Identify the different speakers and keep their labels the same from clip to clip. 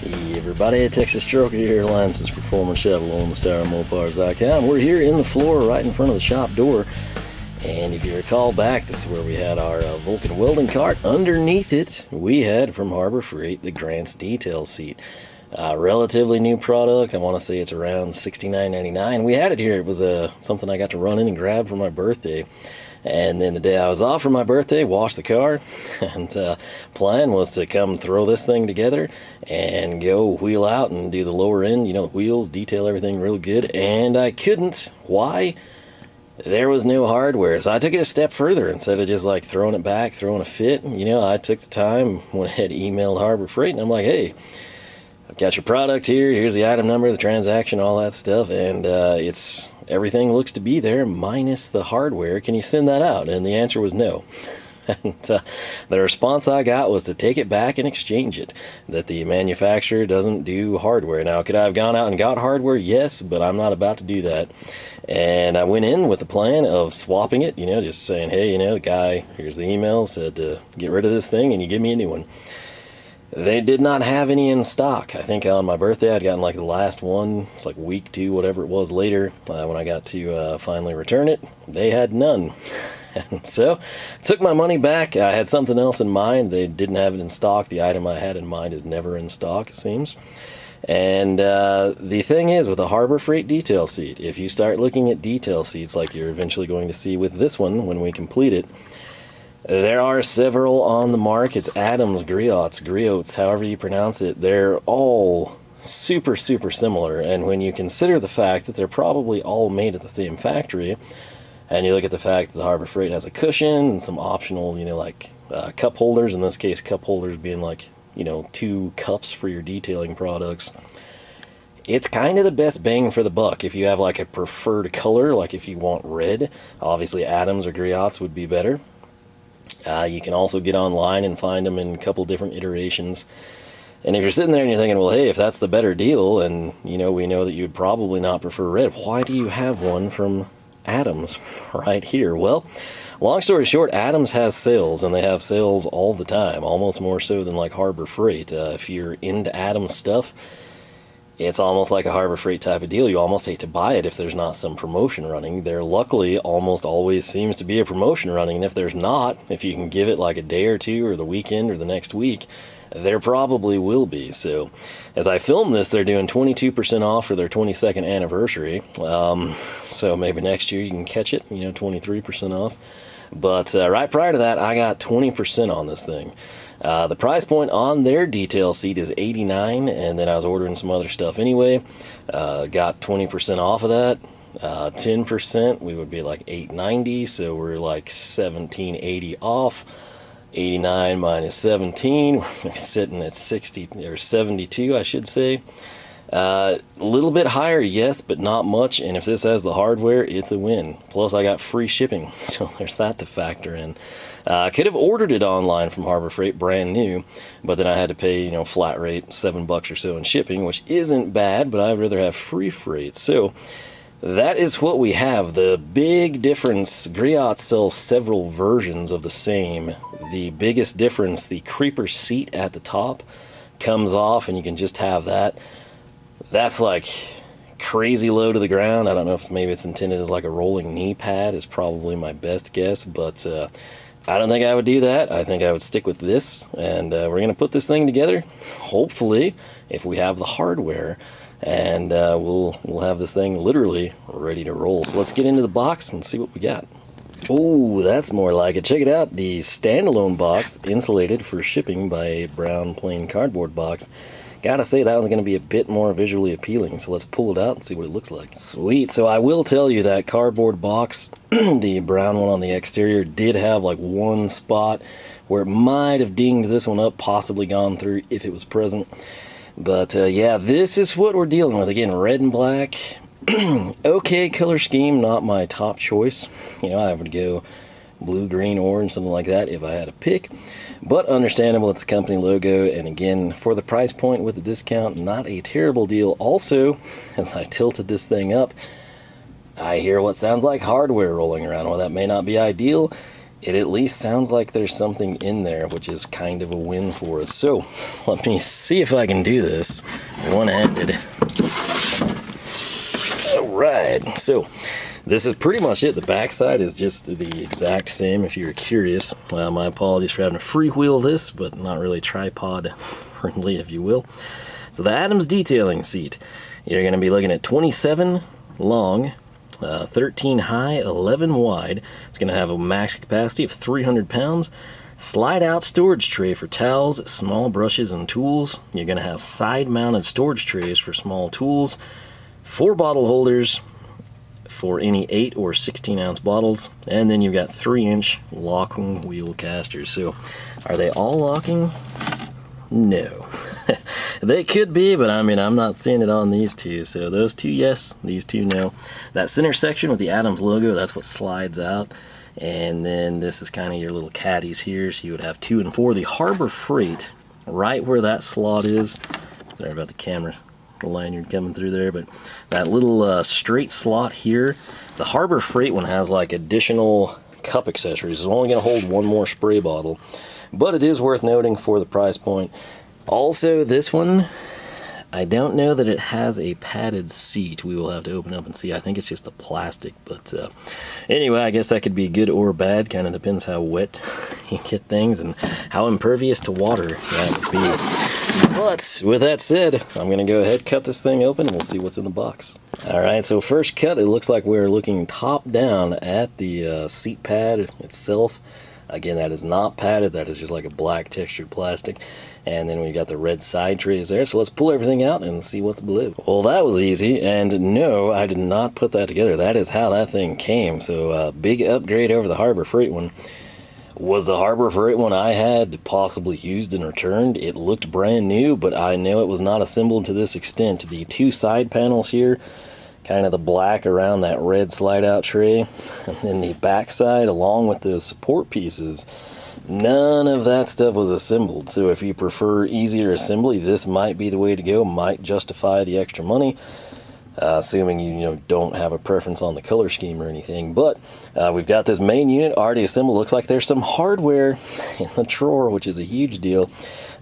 Speaker 1: Hey everybody, Texas Stroker here, Lance's Performance Chevrolet on the Star Mopars.com. We're here in the floor right in front of the shop door. And if you recall back, this is where we had our Vulcan welding cart. Underneath it, we had from Harbor Freight the Grant's detail seat. Relatively new product. I want to say it's around $69.99. We had it here. It was something I got to run in and grab for my birthday. And then the day I was off for my birthday, washed the car, and plan was to come throw this thing together and go wheel out and do the lower end, you know, wheels, detail everything real good, and I couldn't. Why? There was no hardware, so I took it a step further. Instead of just like throwing it back, throwing a fit, you know, I took the time, went ahead, emailed Harbor Freight, and I'm like, hey, I've got your product here, here's the item number, the transaction, all that stuff, and everything looks to be there minus the hardware. Can you send that out? And the answer was no. And the response I got was to take it back and exchange it, that the manufacturer doesn't do hardware. Now, could I have gone out and got hardware? Yes, but I'm not about to do that. And I went in with the plan of swapping it, you know, just saying, hey, you know, the guy, here's the email, said to get rid of this thing and you give me a new one. They did not have any in stock. I think on my birthday I'd gotten like the last one. It's like week 2, whatever it was later, when I got to finally return it. They had none. And so I took my money back. I had something else in mind. They didn't have it in stock. The item I had in mind is never in stock, it seems. And the thing is, with a Harbor Freight detail seat, if you start looking at detail seats like you're eventually going to see with this one when we complete it, there are several on the market. It's add-ons, Griots, however you pronounce it. They're all super similar, and when you consider the fact that they're probably all made at the same factory, and you look at the fact that the Harbor Freight has a cushion and some optional, you know, like cup holders, in this case cup holders being like, you know, 2 cups for your detailing products, it's kind of the best bang for the buck. If you have like a preferred color, like if you want red, obviously add-ons or Griots would be better. You can also get online and find them in a couple different iterations. And if you're sitting there and you're thinking, well, hey, if that's the better deal, and you know, we know that you'd probably not prefer red, why do you have one from add-ons right here? Well, long story short, add-ons has sales, and they have sales all the time, almost more so than like Harbor Freight. If you're into add-ons stuff, it's almost like a Harbor Freight type of deal. You almost hate to buy it if there's not some promotion running. There luckily almost always seems to be a promotion running, and if there's not, if you can give it like a day or two or the weekend or the next week, there probably will be. So as I film this, they're doing 22% off for their 22nd anniversary. So maybe next year you can catch it, you know, 23% off. But right prior to that, I got 20% on this thing. The price point on their detail seat is $89, and then I was ordering some other stuff anyway. Got 20% off of that. 10%, we would be like $890, so we're like $1780 off. 89 minus 17, we're sitting at 60 or 72, I should say. A little bit higher, yes, but not much. And if this has the hardware, it's a win. Plus, I got free shipping, so there's that to factor in. I could have ordered it online from Harbor Freight, brand new, but then I had to pay, you know, flat rate, $7 or so in shipping, which isn't bad, but I'd rather have free freight. So that is what we have. The big difference, Griot sells several versions of the same. The biggest difference, the creeper seat at the top comes off, and you can just have that. That's like crazy low to the ground. I don't know if maybe it's intended as like a rolling knee pad is probably my best guess, but I don't think I would do that. I think I would stick with this, and we're going to put this thing together, hopefully, if we have the hardware, and we'll have this thing literally ready to roll. So let's get into the box and see what we got. Oh, that's more like it. Check it out. The standalone box, insulated for shipping by a brown plain cardboard box. Gotta say, that one's going to be a bit more visually appealing, so let's pull it out and see what it looks like. Sweet. So I will tell you that cardboard box, the brown one on the exterior, did have like one spot where it might have dinged this one up, possibly gone through if it was present. But yeah, this is what we're dealing with. Again, red and black. Okay color scheme, not my top choice. You know, I would go blue, green, orange, something like that if I had a pick. But understandable, it's the company logo, and again, for the price point with the discount, not a terrible deal. Also, as I tilted this thing up, I hear what sounds like hardware rolling around. Well, that may not be ideal. it at least sounds like there's something in there, which is kind of a win for us. So let me see if I can do this one-handed. All right, so this is pretty much it. The backside is just the exact same if you're curious. My apologies for having to freewheel this, but not really tripod friendly, if you will. So the Adams detailing seat, you're going to be looking at 27 long, 13 high, 11 wide. It's going to have a max capacity of 300 pounds. Slide out storage tray for towels, small brushes, and tools. You're going to have side mounted storage trays for small tools, 4 bottle holders for any 8 or 16 ounce bottles, and then you've got 3-inch locking wheel casters. So are they all locking? No. They could be, but I mean, I'm not seeing it on these two. So those two, yes. These two, no. That center section with the Adams logo, that's what slides out. And then this is kind of your little caddies here. So you would have 2 and 4. The Harbor Freight, right where that slot is. Sorry about the camera, the lanyard coming through there. But that little straight slot here, the Harbor Freight one has like additional cup accessories. It's only going to hold 1 more spray bottle. But it is worth noting for the price point. Also, this one, I don't know that it has a padded seat. We will have to open up and see. I think it's just a plastic. But anyway, I guess that could be good or bad. Kind of depends how wet you get things and how impervious to water that would be. But with that said, I'm going to go ahead, cut this thing open, and we'll see what's in the box. Alright, so first cut, it looks like we're looking top down at the seat pad itself. Again, that is not padded. That is just like a black textured plastic. And then we got the red side trays there. So let's pull everything out and see what's below. Well, that was easy. And no, I did not put that together. That is how that thing came. So big upgrade over the Harbor Freight one. Was the Harbor Freight one I had possibly used and returned? It looked brand new, but I know it was not assembled to this extent. The 2 side panels here, kind of the black around that red slide out tray, and then the back side along with the support pieces, none of that stuff was assembled. So if you prefer easier assembly, this might be the way to go. Might justify the extra money, assuming you don't have a preference on the color scheme or anything. But we've got this main unit already assembled. Looks like there's some hardware in the drawer, which is a huge deal.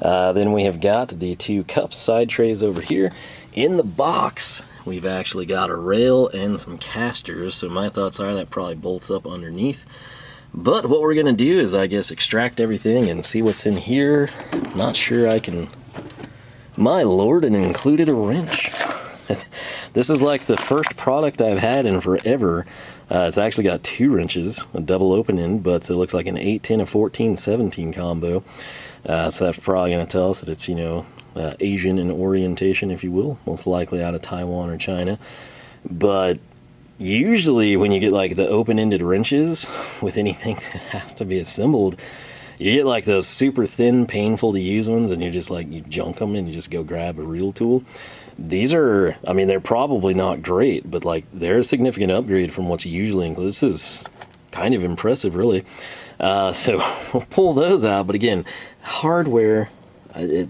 Speaker 1: Then we have got the 2 cup side trays over here. In the box, we've actually got a rail and some casters. So my thoughts are that probably bolts up underneath. But what we're going to do is, I guess, extract everything and see what's in here. Not sure I can... My lord, it included a wrench. This is like the first product I've had in forever. It's actually got 2 wrenches, a double open end, but it looks like an 8, 10, a 14, 17 combo. So that's probably going to tell us that it's, Asian in orientation, if you will. Most likely out of Taiwan or China. But usually when you get like the open-ended wrenches with anything that has to be assembled, you get like those super thin, painful to use ones, and you just like, you junk them and you just go grab a real tool. These are, I mean, they're probably not great, but like they're a significant upgrade from what you usually include. This is kind of impressive, really. So we'll pull those out, but again, hardware,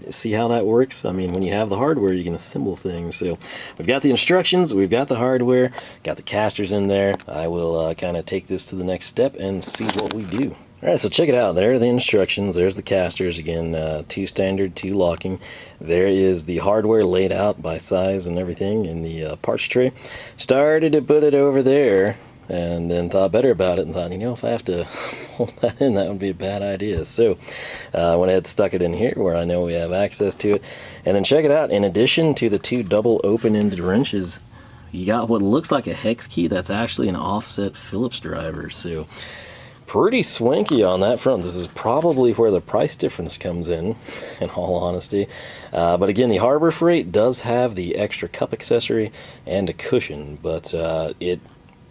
Speaker 1: see how that works? I mean, when you have the hardware, you can assemble things. So we've got the instructions, we've got the hardware, got the casters in there. I will kind of take this to the next step and see what we do. Alright, so check it out. There are the instructions. There's the casters. Again, 2 standard, 2 locking. There is the hardware laid out by size and everything in the parts tray. Started to put it over there, and then thought better about it and thought, if I have to hold that in, that would be a bad idea. So went ahead, stuck it in here where I know we have access to it. And then check it out. In addition to the 2 double open-ended wrenches, you got what looks like a hex key. That's actually an offset Phillips driver. So pretty swanky on that front. This is probably where the price difference comes in all honesty. But again, the Harbor Freight does have the extra cup accessory and a cushion, but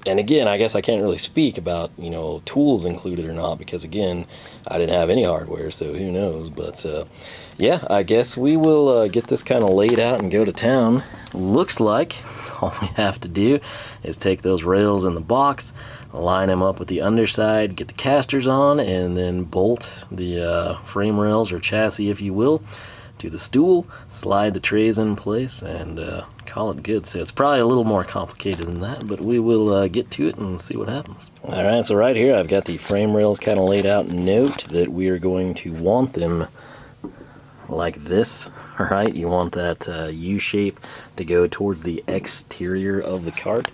Speaker 1: and again, I guess I can't really speak about, tools included or not, because again, I didn't have any hardware, so who knows. But yeah, I guess we will get this kind of laid out and go to town. Looks like all we have to do is take those rails in the box, line them up with the underside, get the casters on, and then bolt the frame rails or chassis, if you will, to the stool, slide the trays in place, and call it good. So it's probably a little more complicated than that, but we will get to it and see what happens. Alright, so right here I've got the frame rails kind of laid out. Note that we are going to want them like this. Alright, you want that U shape to go towards the exterior of the cart.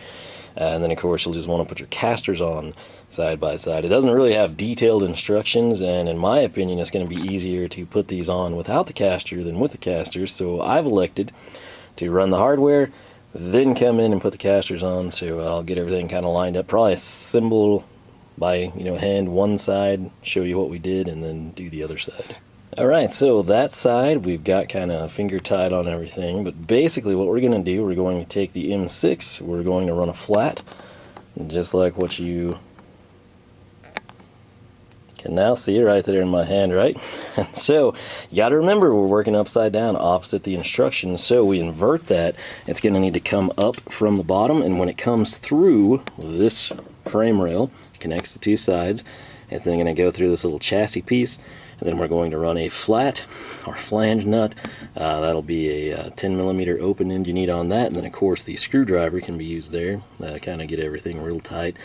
Speaker 1: And then of course you'll just want to put your casters on side by side. It doesn't really have detailed instructions, and in my opinion it's going to be easier to put these on without the caster than with the casters, so I've elected to run the hardware, then come in and put the casters on. So I'll get everything kind of lined up, probably assemble by hand one side, show you what we did, and then do the other side. Alright, so that side we've got kind of finger tied on everything, but basically what we're going to do, we're going to take the M6, we're going to run a flat, just like what you can now see right there in my hand, right? And so you got to remember we're working upside down opposite the instructions, so we invert that. It's going to need to come up from the bottom, and when it comes through this frame rail, connects the two sides, it's then going to go through this little chassis piece, and then we're going to run a flat or flange nut. That'll be a 10mm open end you need on that, and then of course the screwdriver can be used there, kind of get everything real tight.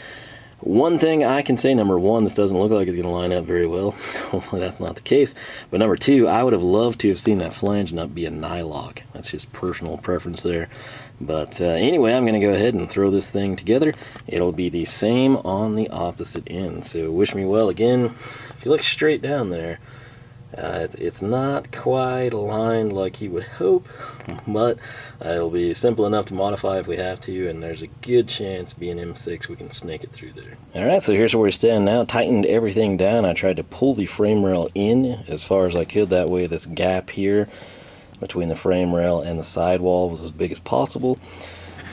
Speaker 1: One thing I can say, number one, this doesn't look like it's going to line up very well. Hopefully that's not the case. But number two, I would have loved to have seen that flange nut be a Nylock. That's just personal preference there. But anyway, I'm going to go ahead and throw this thing together. It'll be the same on the opposite end. So wish me well again. If you look straight down there, it's not quite aligned like you would hope, but it'll be simple enough to modify if we have to, and there's a good chance being M6 we can snake it through there. Alright, so here's where we stand now. Tightened everything down. I tried to pull the frame rail in as far as I could, that way this gap here between the frame rail and the sidewall was as big as possible.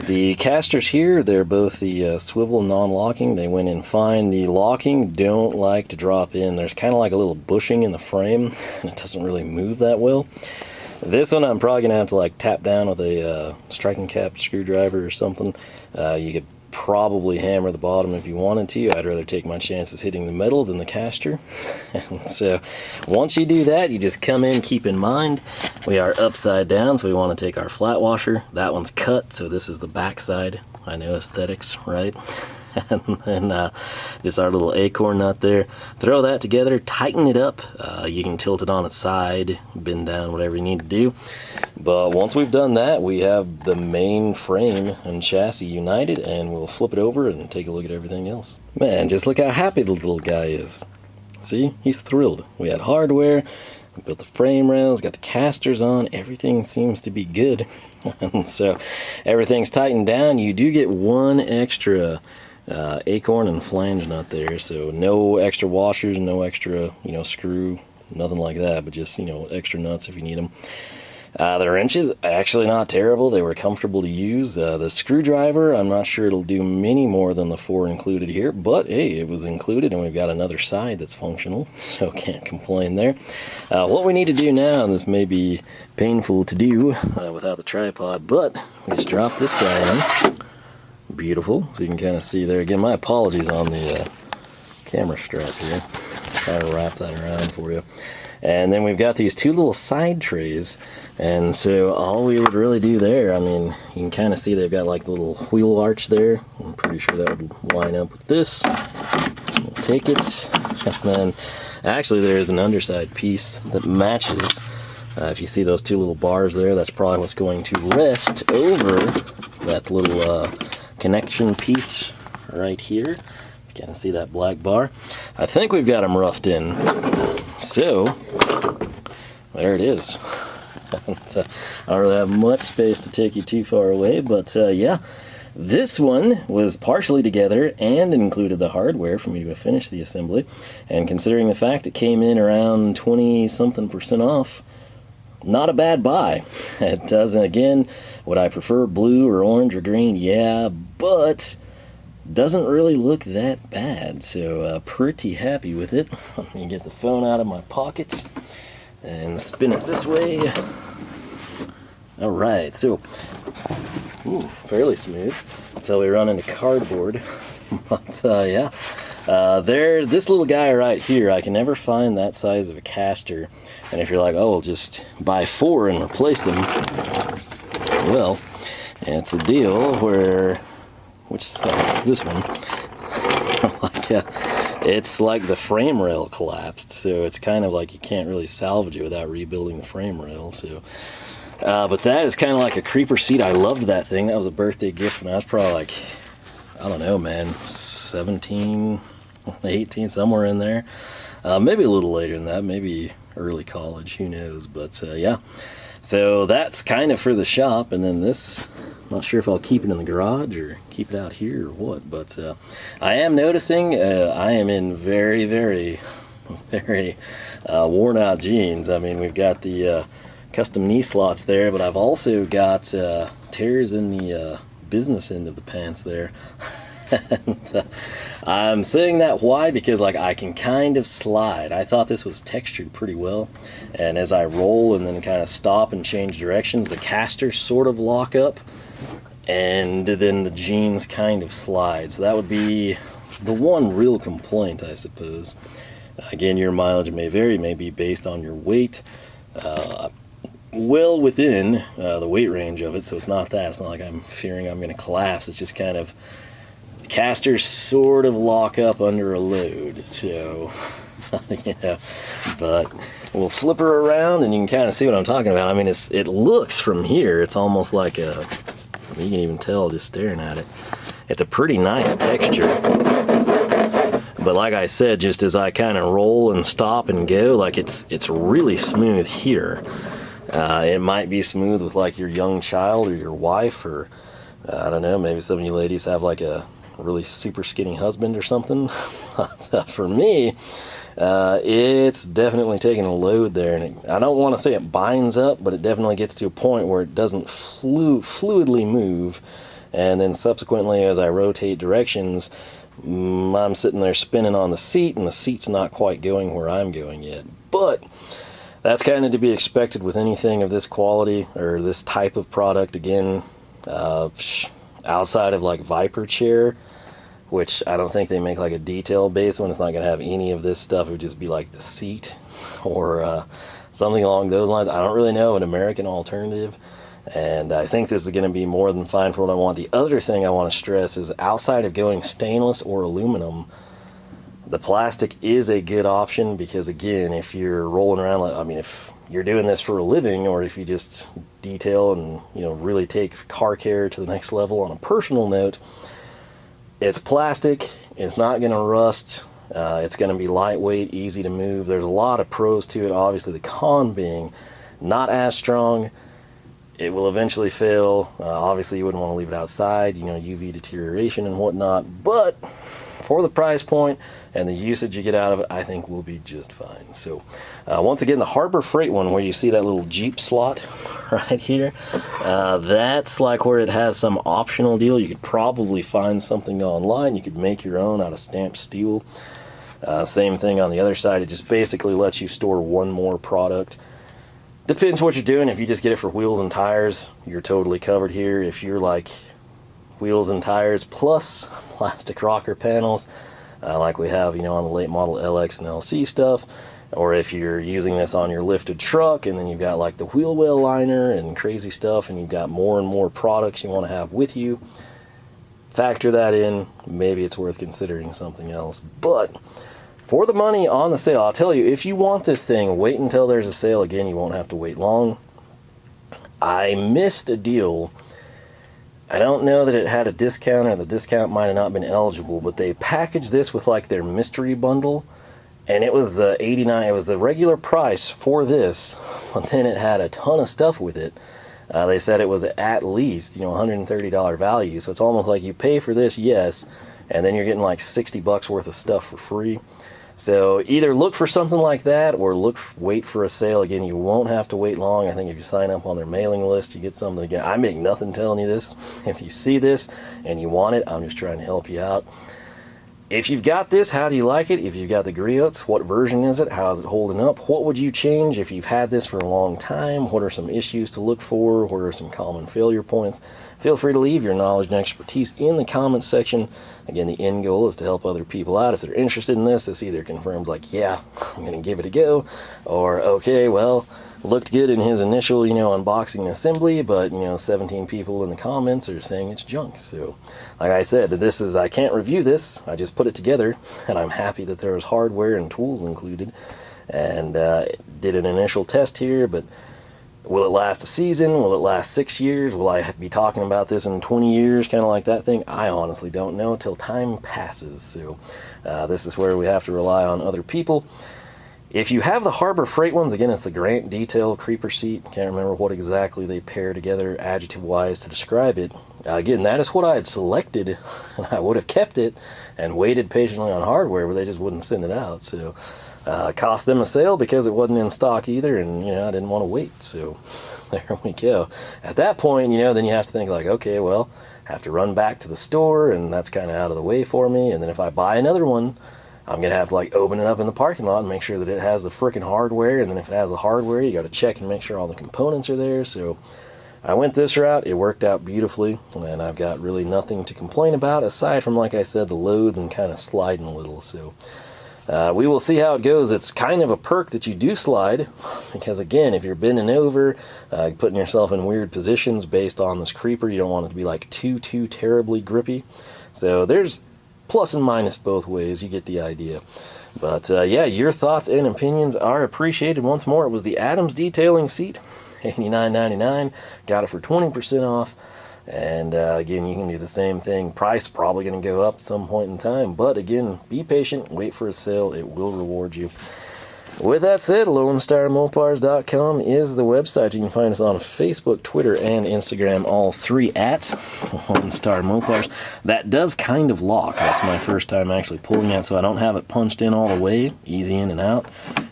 Speaker 1: The casters here, they're both the swivel non-locking. They went in fine. The locking don't like to drop in. There's kind of like a little bushing in the frame, and it doesn't really move that well. This one I'm probably going to have to like tap down with a striking cap screwdriver or something. You could probably hammer the bottom if you wanted to. I'd rather take my chances hitting the metal than the caster. And so once you do that, you just come in, keep in mind we are upside down, so we want to take our flat washer. That one's cut, so this is the back side. I know, aesthetics, right? And then just our little acorn nut there. Throw that together, tighten it up. You can tilt it on its side, bend down, whatever you need to do. But once we've done that, we have the main frame and chassis united, and we'll flip it over and take a look at everything else. Man, just look how happy the little guy is. See, he's thrilled. We had hardware, we built the frame rails, got the casters on, everything seems to be good. And so everything's tightened down. You do get one extra acorn and flange nut there, so no extra washers, no extra screw, nothing like that, but just extra nuts if you need them. The wrenches, actually not terrible. They were comfortable to use. The screwdriver, I'm not sure it'll do many more than the 4 included here, but hey, it was included, and we've got another side that's functional, so can't complain there. What we need to do now, and this may be painful to do without the tripod, but we just drop this guy in. Beautiful, so you can kind of see there. Again, my apologies on the camera strap here. Try to wrap that around for you. And then we've got these two little side trays, and so all we would really do there, I mean, you can kind of see they've got like the little wheel arch there. I'm pretty sure that would line up with this. We'll take it, and then actually there's an underside piece that matches. If you see those two little bars there, that's probably what's going to rest over that little connection piece right here. You kind of see that black bar. I think we've got them roughed in. So, there it is. I don't really have much space to take you too far away, but yeah, this one was partially together and included the hardware for me to finish the assembly. And considering the fact it came in around 20-something% off, not a bad buy. It doesn't, again, would I prefer blue or orange or green? Yeah, but doesn't really look that bad, so pretty happy with it. Let me get the phone out of my pockets and spin it this way. Alright, so fairly smooth until we run into cardboard. But yeah, This little guy right here, I can never find that size of a caster. And if you're like, oh, well, just buy 4 and replace them, well, it's a deal where, which size is this one? It's like the frame rail collapsed, so it's kind of like you can't really salvage it without rebuilding the frame rail. So, but that is kind of like a creeper seat. I loved that thing. That was a birthday gift when I was probably like, I don't know, man, 17, 18, somewhere in there. Maybe a little later than that, maybe early college, who knows. But yeah, so that's kind of for the shop. And then this, I'm not sure if I'll keep it in the garage or keep it out here or what, but I am noticing I am in very, very, very worn out jeans. I mean, we've got the custom knee slots there, but I've also got tears in the business end of the pants there. And I'm saying that why? Because like I can kind of slide. I thought this was textured pretty well, and as I roll and then kind of stop and change directions, the casters sort of lock up, and then the jeans kind of slide. So that would be the one real complaint, I suppose. Again, your mileage may vary, may be based on your weight, well within the weight range of it, so it's not that. It's not like I'm fearing I'm going to collapse. It's just kind of casters sort of lock up under a load, so you know. But we'll flip her around and you can kind of see what I'm talking about. I mean, it looks from here, it's almost like a, you can even tell just staring at it, it's a pretty nice texture. But like I said, just as I kind of roll and stop and go, like it's really smooth here. It might be smooth with like your young child or your wife, or I don't know, maybe some of you ladies have like a really super skinny husband or something. But for me, it's definitely taking a load there, and I don't want to say it binds up, but it definitely gets to a point where it doesn't fluidly move, and then subsequently as I rotate directions, I'm sitting there spinning on the seat, and the seat's not quite going where I'm going yet. But that's kind of to be expected with anything of this quality or this type of product. Again, outside of like Vyper chair, which I don't think they make like a detail based one. It's not going to have any of this stuff. It would just be like the seat or something along those lines. I don't really know an American alternative, and I think this is going to be more than fine for what I want. The other thing I want to stress is outside of going stainless or aluminum, the plastic is a good option, because again, if you're rolling around, I mean, if you're doing this for a living, or if you just detail and, you know, really take car care to the next level on a personal note, it's plastic, it's not going to rust, it's going to be lightweight, easy to move. There's a lot of pros to it. Obviously, the con being not as strong, it will eventually fail. Obviously, you wouldn't want to leave it outside, you know, UV deterioration and whatnot, but for the price point and the usage you get out of it, I think we'll be just fine. So once again, the Harbor Freight one, where you see that little Jeep slot right here, that's like where it has some optional deal. You could probably find something online. You could make your own out of stamped steel. Same thing on the other side. It just basically lets you store one more product. Depends what you're doing. If you just get it for wheels and tires, you're totally covered here. If you're like wheels and tires plus plastic rocker panels, like we have, you know, on the late model LX and LC stuff, or if you're using this on your lifted truck and then you've got like the wheel well liner and crazy stuff, and you've got more and more products you want to have with you, factor that in. Maybe it's worth considering something else. But for the money on the sale, I'll tell you, if you want this thing, wait until there's a sale. Again, you won't have to wait long. I missed a deal. I don't know that it had a discount, or the discount might have not been eligible, but they packaged this with like their mystery bundle, and it was the $89, it was the regular price for this, but then it had a ton of stuff with it. They said it was at least, you know, $130 value, so it's almost like you pay for this, yes, and then you're getting like 60 bucks worth of stuff for free. So either look for something like that, or wait for a sale. Again, you won't have to wait long. I think if you sign up on their mailing list, you get something. Again, I make nothing telling you this. If you see this and you want it, I'm just trying to help you out. if you've got this, how do you like it? If you've got the Griots, what version is it? How is it holding up? What would you change if you've had this for a long time? What are some issues to look for? What are some common failure points? Feel free to leave your knowledge and expertise in the comments section. Again, the end goal is to help other people out. If they're interested in this, this either confirms like, yeah, I'm going to give it a go, or okay, well, looked good in his initial, unboxing and assembly, but, 17 people in the comments are saying it's junk. So, like I said, I can't review this. I just put it together, and I'm happy that there was hardware and tools included, and did an initial test here, but will it last a season? Will it last 6 years? Will I be talking about this in 20 years, kind of like that thing? I honestly don't know till time passes. So, this is where we have to rely on other people. If you have the Harbor Freight ones, again, it's the Grant Detail Creeper Seat. Can't remember what exactly they pair together adjective-wise to describe it. Again, that is what I had selected, and I would have kept it and waited patiently on hardware, but they just wouldn't send it out. So, cost them a sale because it wasn't in stock either, and, I didn't want to wait. So, there we go. At that point, then you have to think like, okay, well, I have to run back to the store, and that's kind of out of the way for me. And then if I buy another one, I'm going to have to like open it up in the parking lot and make sure that it has the frickin' hardware. And then if it has the hardware, you got to check and make sure all the components are there. So I went this route. It worked out beautifully, and I've got really nothing to complain about aside from, like I said, the loads and kind of sliding a little. So we will see how it goes. It's kind of a perk that you do slide, because again, if you're bending over, putting yourself in weird positions based on this creeper, you don't want it to be like too terribly grippy. So there's plus and minus both ways. You get the idea. But yeah, your thoughts and opinions are appreciated. Once more, it was the Adams Detailing Seat, $89.99. Got it for 20% off. And again, you can do the same thing. Price probably going to go up at some point in time. But again, be patient. Wait for a sale. It will reward you. With that said, LoneStarMopars.com is the website. You can find us on Facebook, Twitter, and Instagram, all three at Lone Star Mopars. That does kind of lock. That's my first time actually pulling it, so I don't have it punched in all the way. Easy in and out.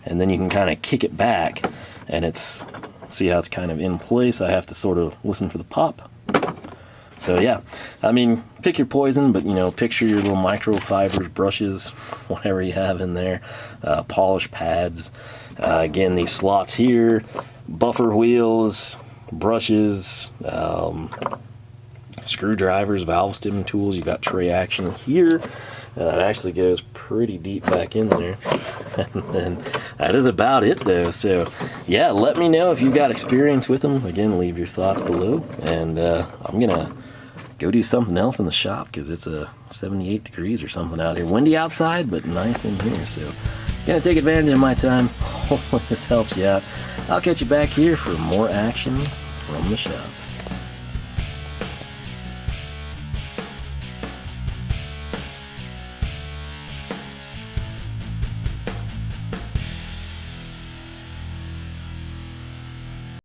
Speaker 1: And then you can kind of kick it back, and see how it's kind of in place. I have to sort of listen for the pop. So yeah, I mean, pick your poison, but picture your little microfibers, brushes, whatever you have in there, polish pads. Again, these slots here, buffer wheels, brushes, screwdrivers, valve stem tools. You've got tray action here. That actually goes pretty deep back in there. And then that is about it though. So yeah, let me know if you've got experience with them. Again, leave your thoughts below, and I'm gonna go do something else in the shop because it's 78 degrees or something out here. Windy outside, but nice in here. So gonna take advantage of my time. Hopefully this helps you out. I'll catch you back here for more action from the shop.